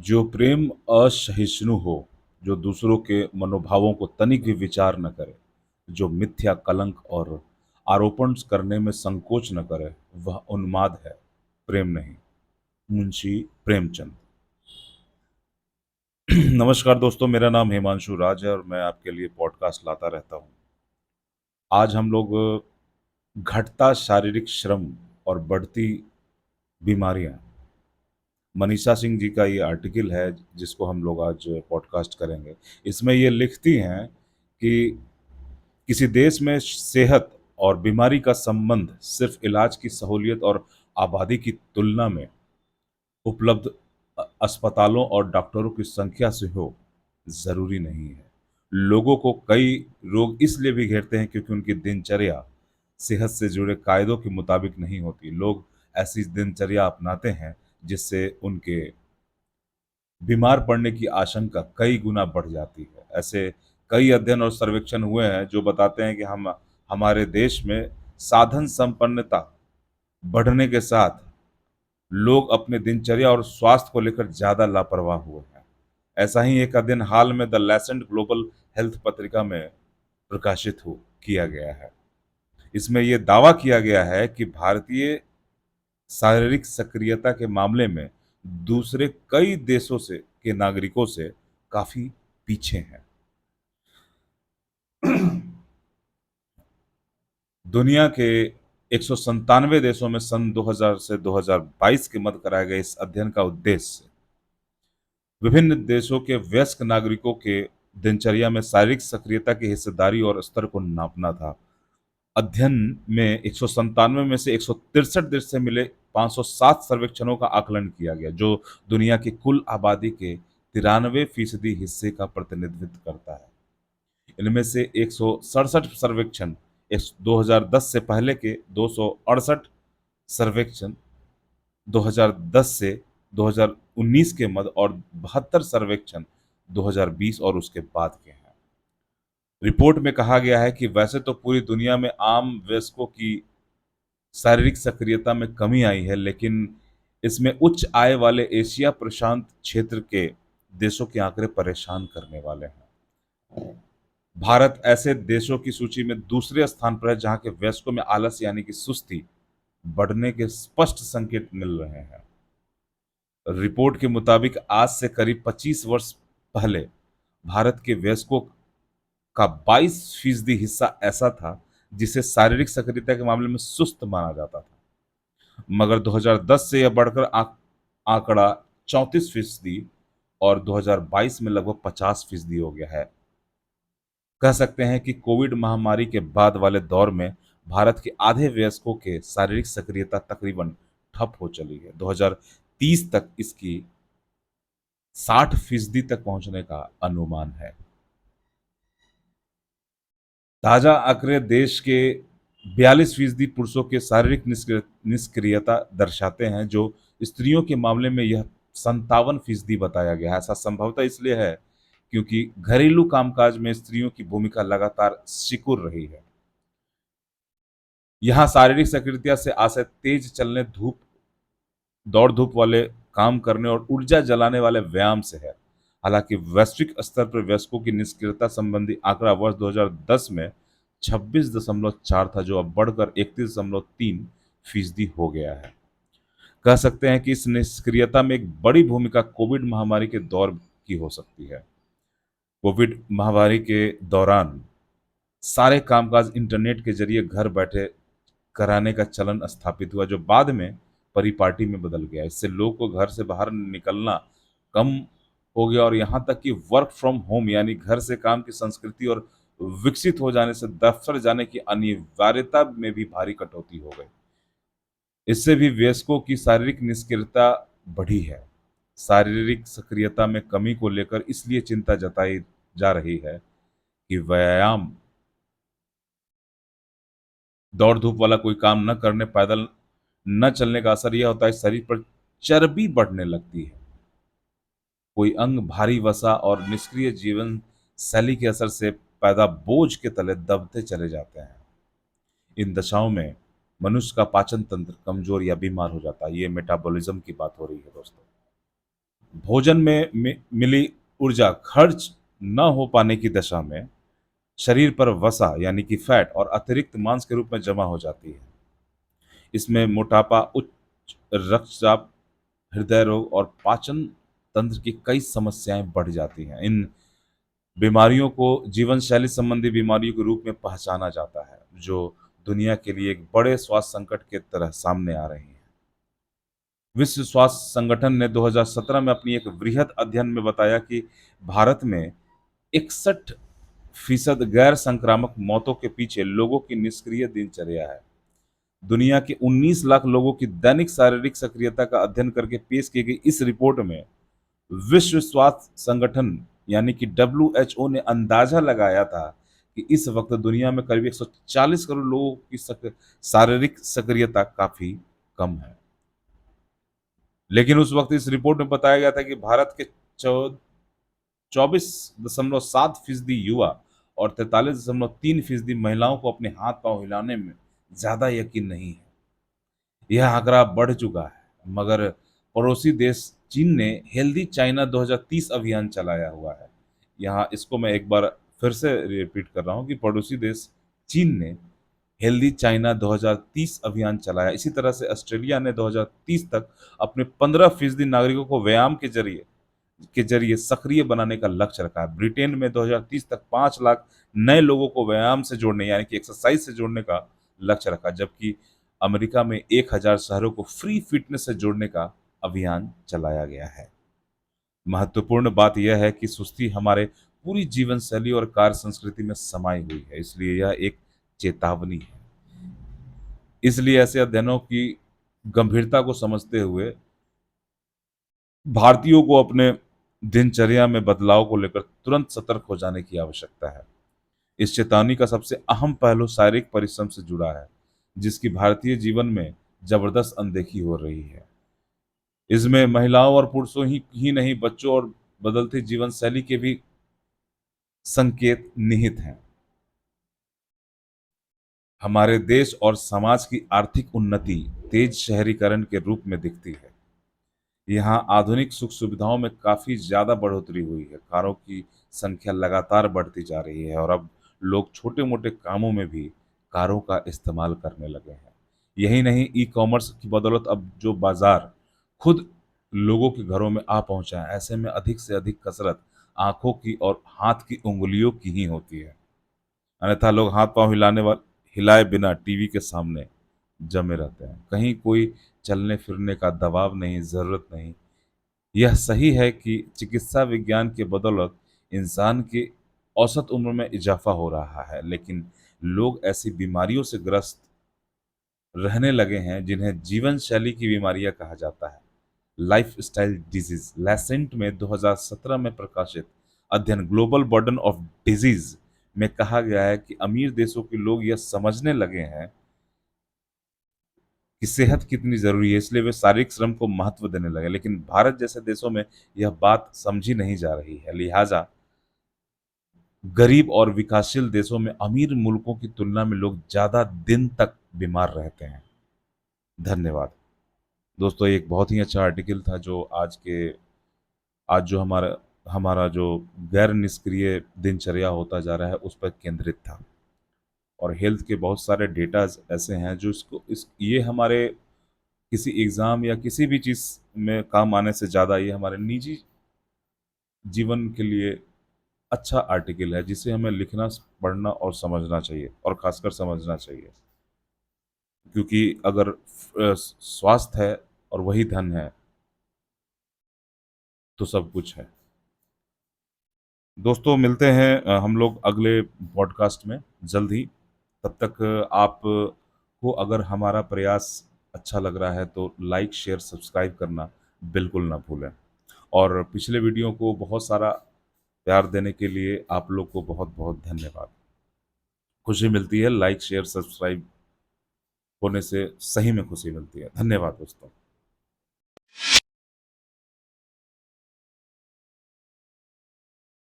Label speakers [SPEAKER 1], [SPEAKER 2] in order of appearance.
[SPEAKER 1] जो प्रेम असहिष्णु हो, जो दूसरों के मनोभावों को तनिक भी विचार न करे, जो मिथ्या कलंक और आरोपण करने में संकोच न करे, वह उन्माद है, प्रेम नहीं। मुंशी प्रेमचंद। नमस्कार दोस्तों, मेरा नाम हिमांशु राज है और मैं आपके लिए पॉडकास्ट लाता रहता हूँ। आज हम लोग घटता शारीरिक श्रम और बढ़ती बीमारियां, मनीषा सिंह जी का ये आर्टिकल है जिसको हम लोग आज पॉडकास्ट करेंगे। इसमें ये लिखती हैं कि किसी देश में सेहत और बीमारी का संबंध सिर्फ इलाज की सहूलियत और आबादी की तुलना में उपलब्ध अस्पतालों और डॉक्टरों की संख्या से हो, जरूरी नहीं है। लोगों को कई रोग इसलिए भी घेरते हैं क्योंकि उनकी दिनचर्या सेहत से जुड़े कायदों के मुताबिक नहीं होती। लोग ऐसी दिनचर्या अपनाते हैं जिससे उनके बीमार पड़ने की आशंका कई गुना बढ़ जाती है। ऐसे कई अध्ययन और सर्वेक्षण हुए हैं जो बताते हैं कि हम हमारे देश में साधन संपन्नता बढ़ने के साथ लोग अपने दिनचर्या और स्वास्थ्य को लेकर ज्यादा लापरवाह हुए हैं। ऐसा ही एक अध्ययन हाल में द लैसेंट ग्लोबल हेल्थ पत्रिका में प्रकाशित हो किया गया है। इसमें यह दावा किया गया है कि भारतीय शारीरिक सक्रियता के मामले में दूसरे कई देशों से के नागरिकों से काफी पीछे हैं। दुनिया के 197 देशों में सन 2000 से 2022 के मध्य कराए गए इस अध्ययन का उद्देश्य विभिन्न देशों के वयस्क नागरिकों के दिनचर्या में शारीरिक सक्रियता की हिस्सेदारी और स्तर को नापना था। अध्ययन में 197 में से 163 देश से मिले 507 सर्वेक्षणों का आकलन किया गया, जो दुनिया की कुल आबादी के 93% हिस्से का प्रतिनिधित्व करता है। इनमें से 167 सर्वेक्षण 2010 से पहले के 268 सर्वेक्षण 2010 से 2019 के मध्य और 72 सर्वेक्षण 2020 और उसके बाद के हैं। रिपोर्ट में कहा गया है कि वैसे तो पूरी दुनिया में आम वयस्कों की शारीरिक सक्रियता में कमी आई है, लेकिन इसमें उच्च आय वाले एशिया प्रशांत क्षेत्र के देशों के आंकड़े परेशान करने वाले हैं। भारत ऐसे देशों की सूची में दूसरे स्थान पर है जहां के वयस्कों में आलस यानी कि सुस्ती बढ़ने के स्पष्ट संकेत मिल रहे हैं। रिपोर्ट के मुताबिक आज से करीब 25 वर्ष पहले भारत के वयस्कों का 22% हिस्सा ऐसा था जिसे शारीरिक सक्रियता के मामले में सुस्त माना जाता था, मगर 2010 से यह बढ़कर आंकड़ा 34% और 2022 में लगभग 50% हो गया है। कह सकते हैं कि कोविड महामारी के बाद वाले दौर में भारत के आधे वयस्कों के शारीरिक सक्रियता तकरीबन ठप हो चली है। 2030 तक इसकी 60% तक पहुंचने का अनुमान है। ताजा आंकड़े देश के 42% पुरुषों के शारीरिक निष्क्रियता दर्शाते हैं, जो स्त्रियों के मामले में यह 57% बताया गया है। ऐसा संभवतः इसलिए है क्योंकि घरेलू कामकाज में स्त्रियों की भूमिका लगातार सिकुड़ रही है। यहाँ शारीरिक सक्रियता से आशय तेज चलने, दौड़ धूप वाले काम करने और ऊर्जा जलाने वाले व्यायाम से है। हालांकि वैश्विक स्तर पर वयस्कों की निष्क्रियता संबंधी आंकड़ा वर्ष 2010 में 26.4 था, जो अब बढ़कर 31.3% हो गया है। कह सकते हैं कि इस निष्क्रियता में एक बड़ी भूमिका कोविड महामारी के दौर की हो सकती है। कोविड महामारी के दौरान सारे कामकाज इंटरनेट के जरिए घर बैठे कराने का चलन स्थापित हुआ, जो बाद में परिपाटी में बदल गया। इससे लोगों को घर से बाहर निकलना कम हो गया और यहाँ तक कि वर्क फ्रॉम होम यानी घर से काम की संस्कृति और विकसित हो जाने से दफ्तर जाने की अनिवार्यता में भी भारी कटौती हो गई। इससे भी वयस्कों की शारीरिक निष्क्रियता बढ़ी है। शारीरिक सक्रियता में कमी को लेकर इसलिए चिंता जताई जा रही है कि व्यायाम, दौड़ धूप वाला कोई काम न करने, पैदल न चलने का असर यह होता है शरीर पर चर्बी बढ़ने लगती है। कोई अंग भारी वसा और निष्क्रिय जीवन शैली के असर से पैदा बोझ के तले दबते चले जाते हैं। इन दशाओं में मनुष्य का पाचन तंत्र कमजोर या बीमार हो जाता है। ये मेटाबॉलिज्म की बात हो रही है दोस्तों। भोजन में मिली ऊर्जा खर्च न हो पाने की दशा में शरीर पर वसा यानी कि फैट और अतिरिक्त मांस के रूप में जमा हो जाती है। इसमें मोटापा, उच्च रक्तचाप, हृदय रोग और पाचन तंत्र की कई समस्याएं बढ़ जाती हैं। इन बीमारियों को जीवन शैली संबंधी बीमारियों के रूप में पहचाना जाता है, जो दुनिया के लिए एक बड़े स्वास्थ्य संकट के तरह सामने आ रही हैं। विश्व स्वास्थ्य संगठन ने 2017 में अपनी एक वृहद अध्ययन में बताया कि भारत में 61% गैर संक्रामक मौतों के पीछे लोगों की निष्क्रिय दिनचर्या है। दुनिया के 19 लाख लोगों की दैनिक शारीरिक सक्रियता का अध्ययन करके पेश की गई इस रिपोर्ट में विश्व स्वास्थ्य संगठन यानी कि WHO ने अंदाजा लगाया था कि इस वक्त दुनिया में करीब 140 करोड़ लोगों की शारीरिक सक्रियता काफी कम है। लेकिन उस वक्त इस रिपोर्ट में बताया गया था कि भारत के 24.7% युवा और 43.3% महिलाओं को अपने हाथ पांव हिलाने में ज्यादा यकीन नहीं है। यह आंकड़ा बढ़ चुका है, मगर पड़ोसी देश चीन ने हेल्दी चाइना 2030 अभियान चलाया हुआ है। यहाँ इसको मैं एक बार फिर से रिपीट कर रहा हूँ कि पड़ोसी देश चीन ने हेल्दी चाइना 2030 अभियान चलाया। इसी तरह से ऑस्ट्रेलिया ने 2030 तक अपने 15% नागरिकों को व्यायाम के जरिए सक्रिय बनाने का लक्ष्य रखा है। ब्रिटेन में 2030 तक 5 लाख नए लोगों को व्यायाम से जोड़ने यानी कि एक्सरसाइज से जोड़ने का लक्ष्य रखा, जबकि अमेरिका में 1000 शहरों को फ्री फिटनेस से जोड़ने का अभियान चलाया गया है। महत्वपूर्ण बात यह है कि सुस्ती हमारे पूरी जीवन शैली और कार्य संस्कृति में समाई हुई है, इसलिए यह एक चेतावनी है। इसलिए ऐसे अध्ययनों की गंभीरता को समझते हुए भारतीयों को अपने दिनचर्या में बदलाव को लेकर तुरंत सतर्क हो जाने की आवश्यकता है। इस चेतावनी का सबसे अहम पहलू शारीरिक परिश्रम से जुड़ा है, जिसकी भारतीय जीवन में जबरदस्त अनदेखी हो रही है। इसमें महिलाओं और पुरुषों ही नहीं, बच्चों और बदलती जीवन शैली के भी संकेत निहित हैं। हमारे देश और समाज की आर्थिक उन्नति तेज शहरीकरण के रूप में दिखती है। यहाँ आधुनिक सुख सुविधाओं में काफी ज्यादा बढ़ोतरी हुई है। कारों की संख्या लगातार बढ़ती जा रही है और अब लोग छोटे मोटे कामों में भी कारों का इस्तेमाल करने लगे हैं। यही नहीं, ई कॉमर्स की बदौलत अब जो बाजार खुद लोगों के घरों में आ पहुंचा है, ऐसे में अधिक से अधिक कसरत आंखों की और हाथ की उंगलियों की ही होती है। अन्यथा लोग हाथ पांव हिलाए बिना टीवी के सामने जमे रहते हैं। कहीं कोई चलने फिरने का दबाव नहीं, जरूरत नहीं। यह सही है कि चिकित्सा विज्ञान के बदौलत इंसान की औसत उम्र में इजाफा हो रहा है, लेकिन लोग ऐसी बीमारियों से ग्रस्त रहने लगे हैं जिन्हें जीवन शैली की बीमारियां कहा जाता है, लाइफ स्टाइल डिजीज। लैसेंट में 2017 में प्रकाशित अध्ययन ग्लोबल बर्डन ऑफ डिजीज में कहा गया है कि अमीर देशों के लोग यह समझने लगे हैं कि सेहत कितनी जरूरी है, इसलिए वे शारीरिक श्रम को महत्व देने लगे। लेकिन भारत जैसे देशों में यह बात समझी नहीं जा रही है। लिहाजा गरीब और विकासशील देशों में अमीर मुल्कों की तुलना में लोग ज्यादा दिन तक बीमार रहते हैं। धन्यवाद दोस्तों, ये एक बहुत ही अच्छा आर्टिकल था जो आज जो हमारा हमारा जो गैर निष्क्रिय दिनचर्या होता जा रहा है उस पर केंद्रित था। और हेल्थ के बहुत सारे डेटा ऐसे हैं जो इस ये हमारे किसी एग्जाम या किसी भी चीज में काम आने से ज्यादा ये हमारे निजी जीवन के लिए अच्छा आर्टिकल है, जिसे हमें लिखना, पढ़ना और समझना चाहिए, और खासकर समझना चाहिए। क्योंकि अगर स्वास्थ्य है और वही धन है तो सब कुछ है। दोस्तों, मिलते हैं हम लोग अगले पॉडकास्ट में जल्द ही। तब तक आप को अगर हमारा प्रयास अच्छा लग रहा है तो लाइक शेयर सब्सक्राइब करना बिल्कुल ना भूलें। और पिछले वीडियो को बहुत सारा प्यार देने के लिए आप लोग को बहुत बहुत धन्यवाद। खुशी मिलती है लाइक शेयर सब्सक्राइब होने से, सही में खुशी मिलती है। धन्यवाद दोस्तों।